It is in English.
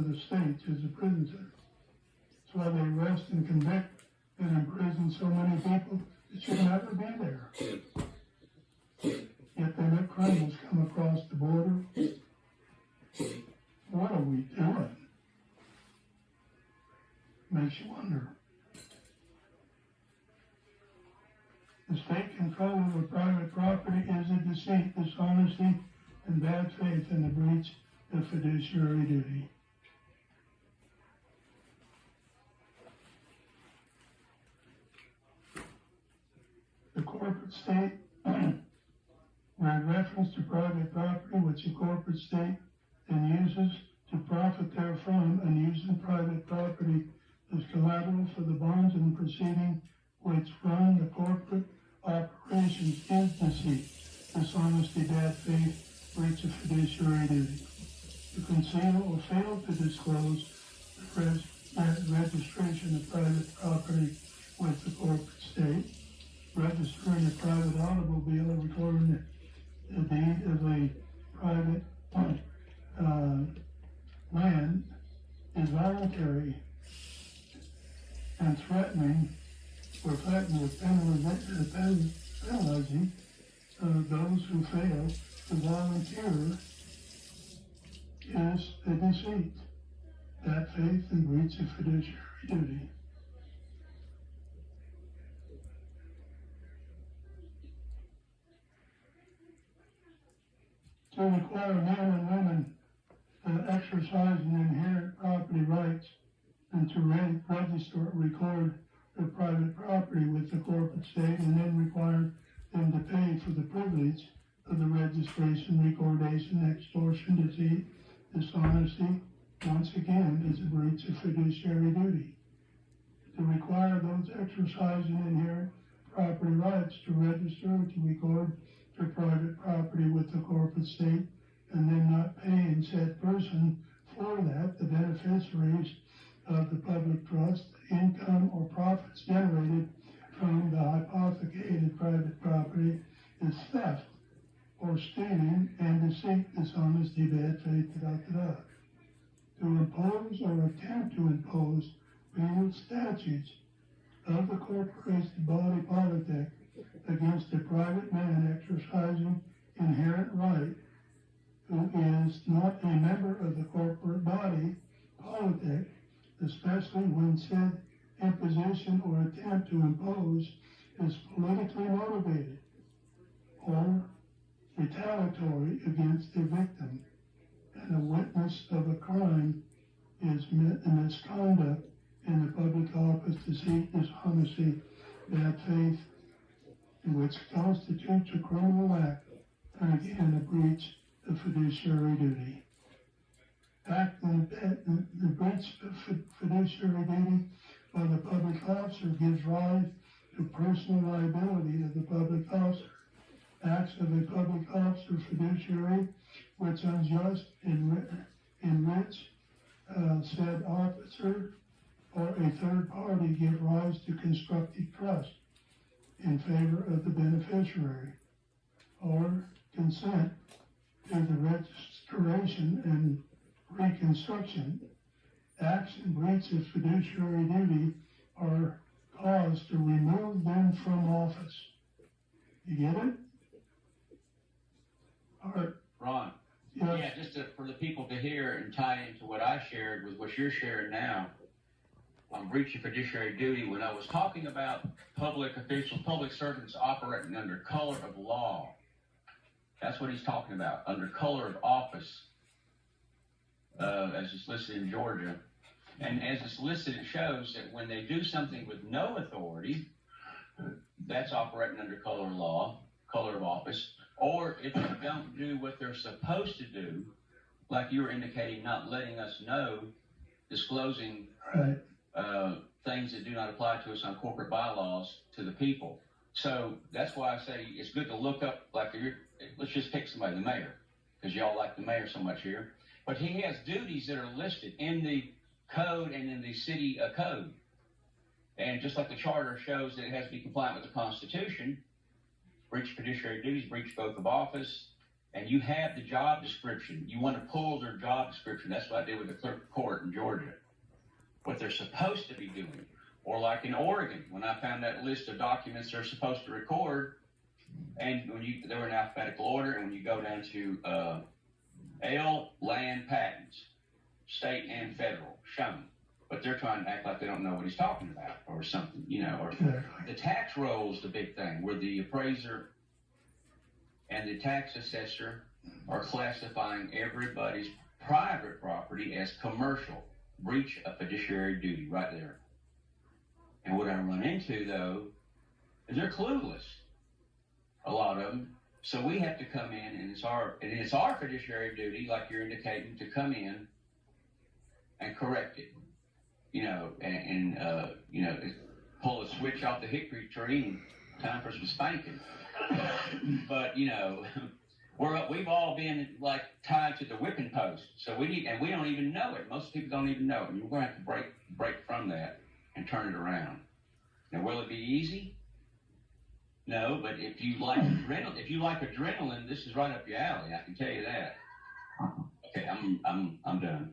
for the state as a prison center. That's why they arrest and convict and imprison so many people that should never be there. Yet they let criminals come across the border. What are we doing? Makes you wonder. The state control over private property is a deceit, dishonesty, and bad faith in the breach of fiduciary duty. The corporate state, where reference to private property which the corporate state then uses to profit therefrom, and using private property as collateral for the bonds and proceeding which run the corporate operations is deceit, dishonesty, bad faith, breach of fiduciary duty. To conceal or fail to disclose the registration of private property with the corporate state, registering a private automobile or recording the deed of a private land is voluntary and threatening with penalizing those who fail to volunteer is a deceit, bad faith, and breach of fiduciary duty. To require men and women exercising inherent property rights and to register or record their private property with the corporate state, and then require them to pay for the privilege of the registration, recordation, extortion, deceit, dishonesty, once again, is a breach of fiduciary duty. To require those exercising inherent property rights to register or to record their private property with the corporate state, and then not pay in said person for that, the beneficiaries of the public trust, income or profits generated from the hypothecated private property is theft or stealing and deceit, dishonesty, bad faith, To impose or attempt to impose penal statutes of the corporation body politic against a private man exercising inherent right who is not a member of the corporate body politic, especially when said imposition or attempt to impose is politically motivated or retaliatory against the victim, and a witness of a crime is misconduct in the public office, deceit, dishonesty, bad faith, which constitutes a criminal act, and again a breach of fiduciary duty. The breach of fiduciary duty by the public officer gives rise to personal liability of the public officer. Acts of a public officer fiduciary which unjust enrich said officer or a third party give rise to constructive trust in favor of the beneficiary, or consent to the restoration and reconstruction. Acts in breach of fiduciary duty are cause to remove them from office. You get it? All right. Ron. Yes. Yeah, just for the people to hear and tie into what I shared with what you're sharing now on breach of fiduciary duty, when I was talking about public officials, public servants operating under color of law, that's what he's talking about, under color of office, as it's listed in Georgia. And as it's listed, it shows that when they do something with no authority, that's operating under color of law, color of office. Or if they don't do what they're supposed to do, like you were indicating, not letting us know, disclosing things that do not apply to us on corporate bylaws to the people. So that's why I say it's good to look up, like let's just pick somebody, the mayor, because y'all like the mayor so much here. But he has duties that are listed in the code and in the city code. And just like the charter shows that it has to be compliant with the Constitution, breach of fiduciary duties, breach both of office, and you have the job description, you want to pull their job description. That's what I did with the clerk of court in Georgia. What they're supposed to be doing. Or like in Oregon, when I found that list of documents they're supposed to record, and they were in alphabetical order, and when you go down to L, land patents, state and federal, shown. But they're trying to act like they don't know what he's talking about or something, you know, or the tax roll is the big thing, where the appraiser and the tax assessor are classifying everybody's private property as commercial, breach of fiduciary duty right there. And what I run into though, is they're clueless, a lot of them. So we have to come in, and it's our fiduciary duty, like you're indicating, to come in and correct it, you know, and you know, pull a switch off the hickory tree and time for some spanking. But you know, we've all been like tied to the whipping post, so we don't even know it. Most people don't even know it, and we're going to have to break from that and turn it around. Now, will it be easy? No, but if you like adrenaline, this is right up your alley. I can tell you that. Okay, I'm done.